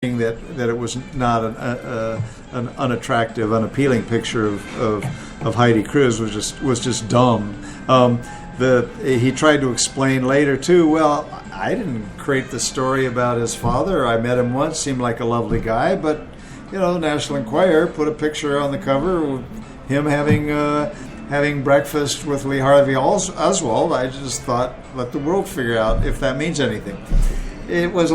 that it was not an unattractive, unappealing picture of Heidi Cruz was just dumb. He tried to explain later too. Well, I didn't create the story about his father. I met him once, seemed like a lovely guy, but National Enquirer put a picture on the cover of him having breakfast with Lee Harvey Oswald. I just thought, let the world figure out if that means anything. It was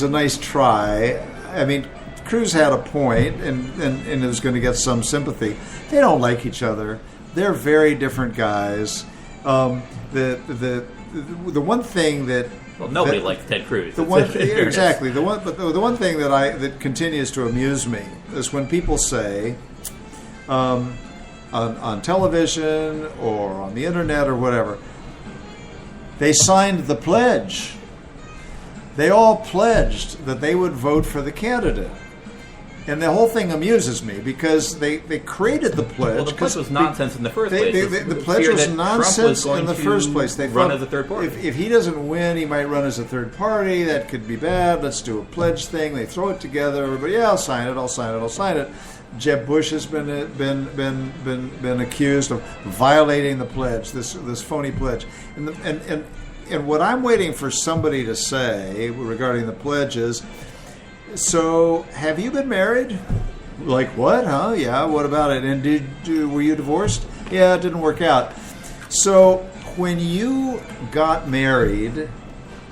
a nice try. I mean, Cruz had a point, and it was going to get some sympathy. They don't like each other. They're very different guys. The one thing that nobody likes Ted Cruz. Exactly. The one thing that continues to amuse me is when people say on television or on the internet or whatever, they signed the pledge. They all pledged that they would vote for the candidate. And the whole thing amuses me because they created the pledge. Well, the pledge was nonsense in the first place. The pledge was nonsense in the first place. They run thought as a third party. If he doesn't win, he might run as a third party. That could be bad. Let's do a pledge thing. They throw it together. Everybody, I'll sign it. Jeb Bush has been accused of violating the pledge. This phony pledge. And what I'm waiting for somebody to say regarding the pledge is, so have you been married? Like what? Huh? Yeah. What about it? And were you divorced? Yeah, it didn't work out. So when you got married,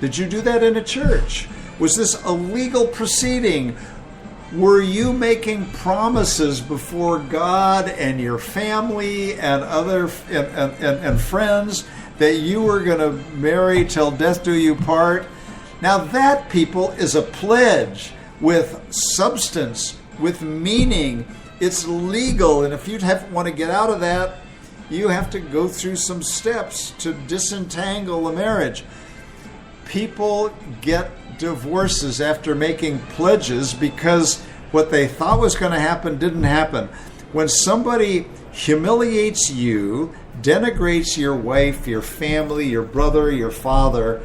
did you do that in a church? Was this a legal proceeding? Were you making promises before God and your family and other and friends that you were going to marry till death do you part? Now that, people, is a pledge with substance, with meaning. It's legal, and if you want to get out of that, you have to go through some steps to disentangle the marriage. People get divorces after making pledges because what they thought was going to happen didn't happen. When somebody humiliates you, denigrates your wife, your family, your brother, your father,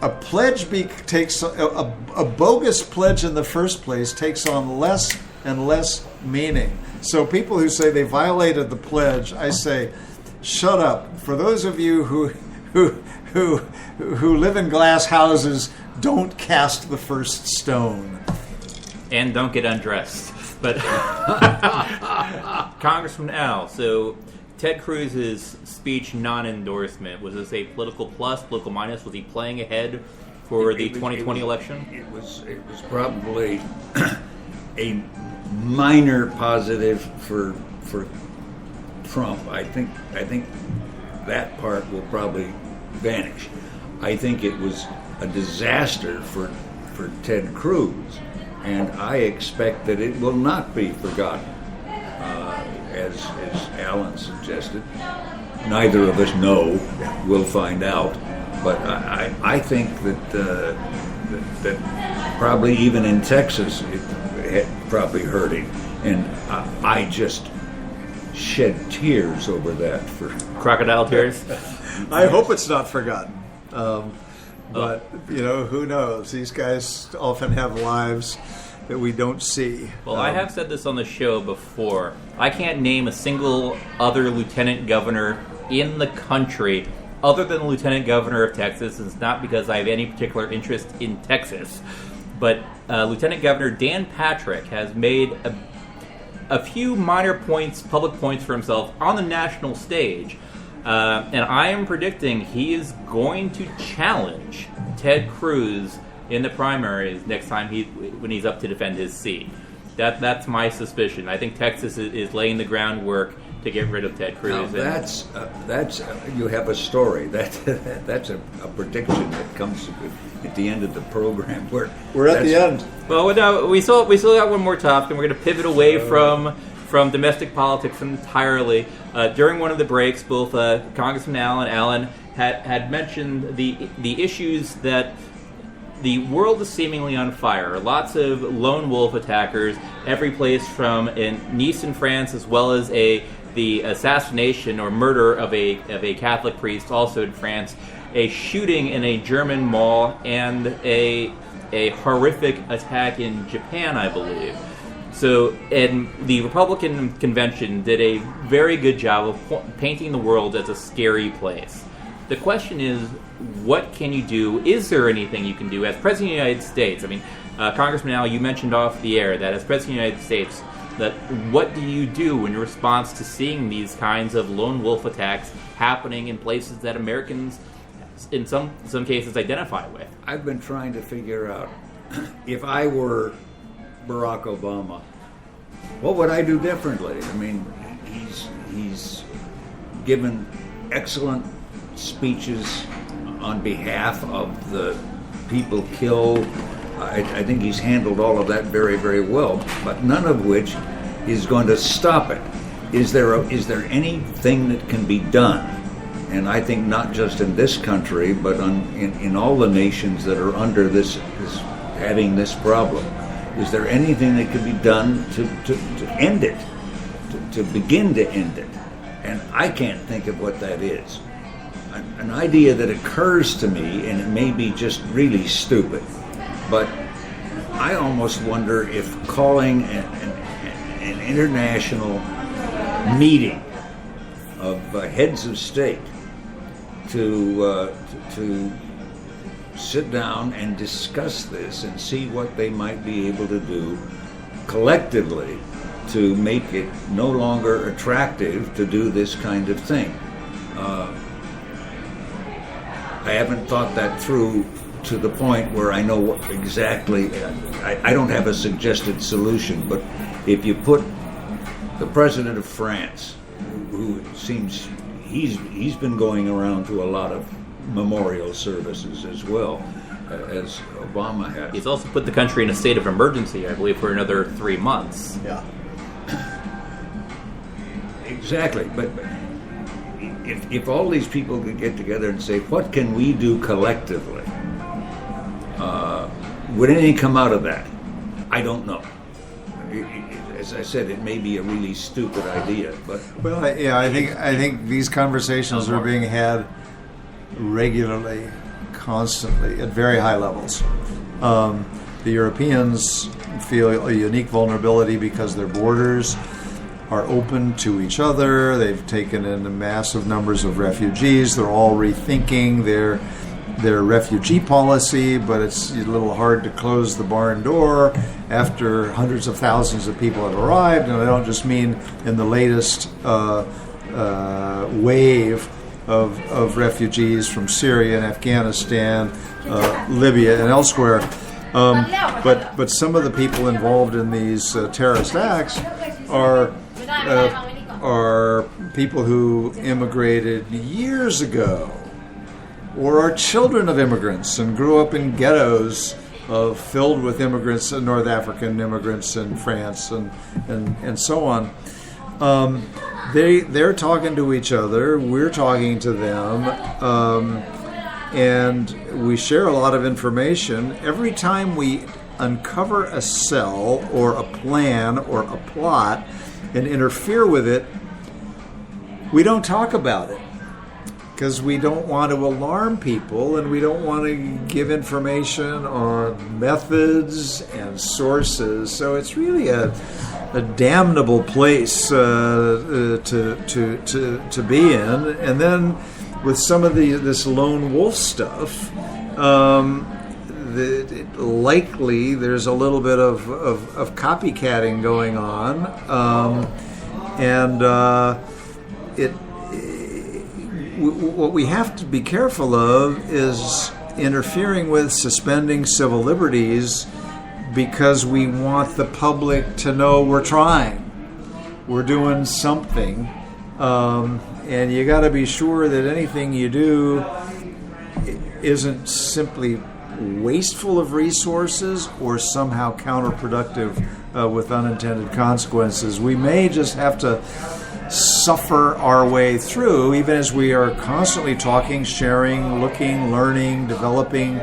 a pledge takes a bogus pledge in the first place takes on less and less meaning. So people who say they violated the pledge, I say, shut up. For those of you who live in glass houses, don't cast the first stone. And don't get undressed. But Congressman Al, so Ted Cruz's speech non-endorsement, was this a political plus, political minus? Was he playing ahead for the 2020 election? It was probably a minor positive for Trump. I think that part will probably vanish. I think it was a disaster for Ted Cruz, and I expect that it will not be forgotten. As Alan suggested, neither of us know. We'll find out. But I think that probably even in Texas it had probably hurt him, and I just shed tears over that. For crocodile tears. I hope it's not forgotten. But who knows? These guys often have lives that we don't see. Well, I have said this on the show before. I can't name a single other lieutenant governor in the country other than the lieutenant governor of Texas. It's not because I have any particular interest in Texas, but Lieutenant Governor Dan Patrick has made a few minor points, public points for himself on the national stage. And I am predicting he is going to challenge Ted Cruz in the primaries next time when he's up to defend his seat. That's my suspicion. I think Texas is laying the groundwork to get rid of Ted Cruz. Now that's you have a story. That's a prediction that comes at the end of the program. We're at the end. Well, no, we still got one more topic, and we're going to pivot away from domestic politics entirely. During one of the breaks, both Congressman Allen had mentioned the issues that the world is seemingly on fire. Lots of lone wolf attackers, every place from in Nice in France, as well as the assassination or murder of a Catholic priest, also in France, a shooting in a German mall, and a a horrific attack in Japan, I believe. So, and the Republican convention did a very good job of painting the world as a scary place. The question is, what can you do? Is there anything you can do as President of the United States? I mean, Congressman Al, you mentioned off the air that as President of the United States, that what do you do in response to seeing these kinds of lone wolf attacks happening in places that Americans, in some cases, identify with? I've been trying to figure out, if I were Barack Obama, what would I do differently? I mean, he's given excellent speeches on behalf of the people killed. I think he's handled all of that very, very well, but none of which is going to stop it. Is there anything that can be done? And I think not just in this country, but in all the nations that are under this having this problem. Is there anything that can be done to end it, to begin to end it? And I can't think of what that is. An idea that occurs to me, and it may be just really stupid, but I almost wonder if calling an international meeting of heads of state to sit down and discuss this and see what they might be able to do collectively to make it no longer attractive to do this kind of thing. I haven't thought that through to the point where I know what exactly. I don't have a suggested solution, but if you put the president of France, who seems he's been going around to a lot of memorial services as well, as Obama has. He's also put the country in a state of emergency, I believe, for another 3 months. Yeah. Exactly, but if all these people could get together and say, what can we do collectively? Would anything come out of that? I don't know. As I said, it may be a really stupid idea, but I think these conversations are being had regularly, constantly, at very high levels. The Europeans feel a unique vulnerability because their borders are open to each other. They've taken in massive numbers of refugees. They're all rethinking their refugee policy, but it's a little hard to close the barn door after hundreds of thousands of people have arrived. And I don't just mean in the latest wave of refugees from Syria and Afghanistan, Libya, and elsewhere. But some of the people involved in these terrorist acts are people who immigrated years ago, or are children of immigrants and grew up in ghettos filled with immigrants, North African immigrants in France and so on. They're talking to each other, we're talking to them, and we share a lot of information. Every time we uncover a cell or a plan or a plot and interfere with it, we don't talk about it because we don't want to alarm people and we don't want to give information on methods and sources. So it's really a damnable place to be in. And then with some of this lone wolf stuff, likely there's a little bit of copycatting going on, what we have to be careful of is interfering with suspending civil liberties because we want the public to know we're trying, we're doing something, and you got to be sure that anything you do isn't simply wasteful of resources or somehow counterproductive with unintended consequences. We may just have to suffer our way through, even as we are constantly talking, sharing, looking, learning, developing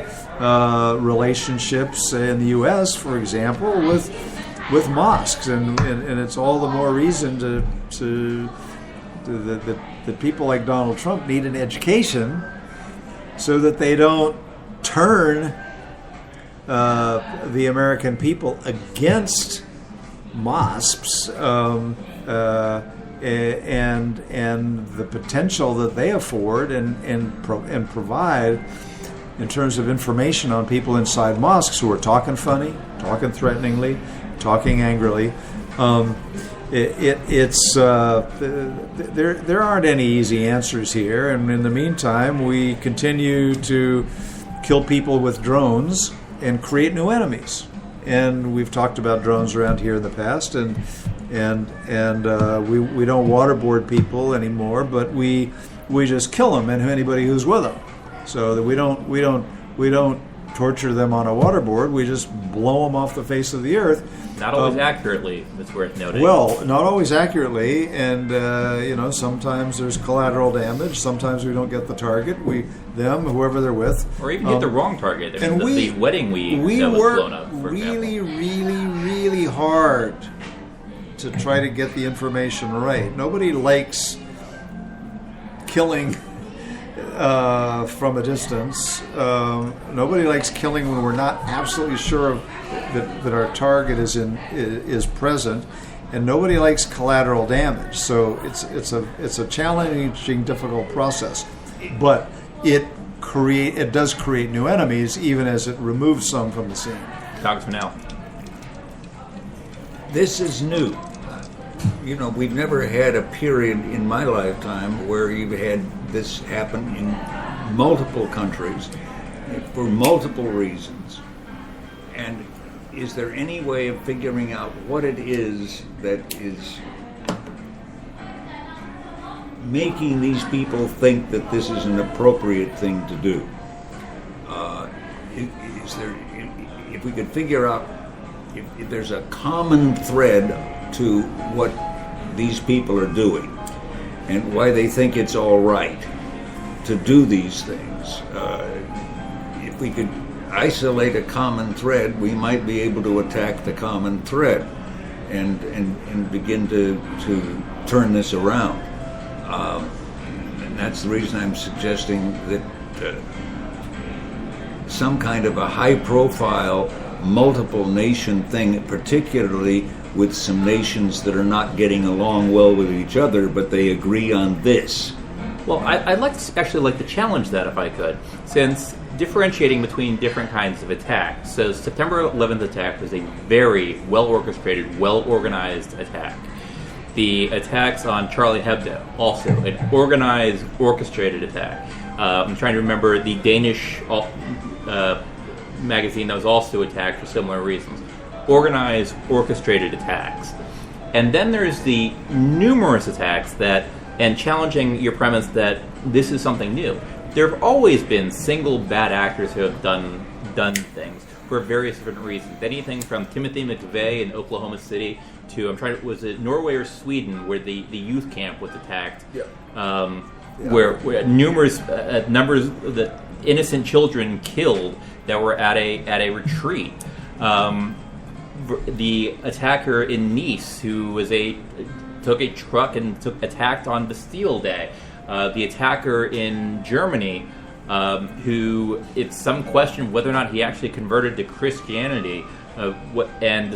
relationships in the U.S., for example, with mosques, and it's all the more reason that people like Donald Trump need an education so that they don't turn the American people against mosques and the potential that they afford and provide in terms of information on people inside mosques who are talking funny, talking threateningly, talking angrily. There aren't any easy answers here, and in the meantime, we continue to kill people with drones and create new enemies. And we've talked about drones around here in the past, and we don't waterboard people anymore, but we just kill them and anybody who's with them, so that we don't torture them on a waterboard. We just blow them off the face of the earth. Not always accurately, it's worth noting. Well, not always accurately, and sometimes there's collateral damage. Sometimes we don't get the target. Whoever they're with, or even hit the wrong target. And the wedding we that was work blown up, for really, example. really, really hard to try to get the information right. Nobody likes killing from a distance. Nobody likes killing when we're not absolutely sure that our target is present, and nobody likes collateral damage. So it's a challenging, difficult process, but it does create new enemies, even as it removes some from the scene. Congressman Al. This is new. We've never had a period in my lifetime where you've had this happen in multiple countries for multiple reasons. And is there any way of figuring out what it is that is making these people think that this is an appropriate thing to do? If we could figure out if there's a common thread to what these people are doing and why they think it's all right to do these things. If we could isolate a common thread, we might be able to attack the common thread and begin to turn this around. And that's the reason I'm suggesting that some kind of a high-profile, multiple-nation thing, particularly with some nations that are not getting along well with each other, but they agree on this. Well, I'd like to challenge that, if I could, since differentiating between different kinds of attacks. So September 11th attack was a very well-orchestrated, well-organized attack. The attacks on Charlie Hebdo, also an organized, orchestrated attack. I'm trying to remember the Danish magazine that was also attacked for similar reasons. Organized, orchestrated attacks. And then there's the numerous attacks and challenging your premise that this is something new. There have always been single bad actors who have done things for various different reasons. Anything from Timothy McVeigh in Oklahoma City to, was it Norway or Sweden where the youth camp was attacked? Yeah. Where numerous numbers of the innocent children killed that were at a retreat. The attacker in Nice, who took a truck and attacked on Bastille Day. The attacker in Germany, who it's some question whether or not he actually converted to Christianity, and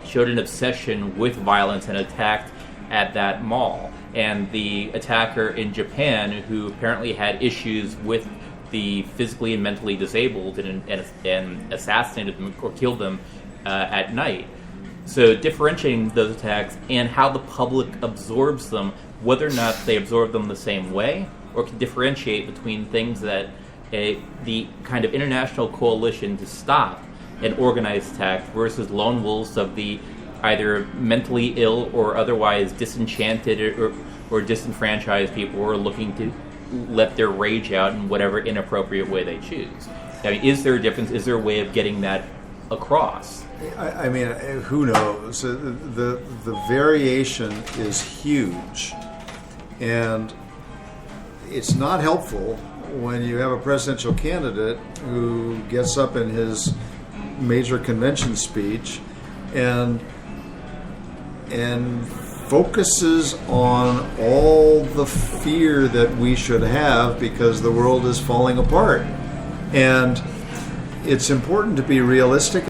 showed an obsession with violence and attacked at that mall. And the attacker in Japan, who apparently had issues with the physically and mentally disabled and assassinated them or killed them at night. So differentiating those attacks and how the public absorbs them, whether or not they absorb them the same way, or can differentiate between things that the kind of international coalition to stop an organized attack versus lone wolves of the either mentally ill or otherwise disenchanted or disenfranchised people who are looking to let their rage out in whatever inappropriate way they choose. I mean, is there a difference? Is there a way of getting that across? I mean, who knows? The variation is huge, and it's not helpful when you have a presidential candidate who gets up in his major convention speech and focuses on all the fear that we should have because the world is falling apart. And it's important to be realistic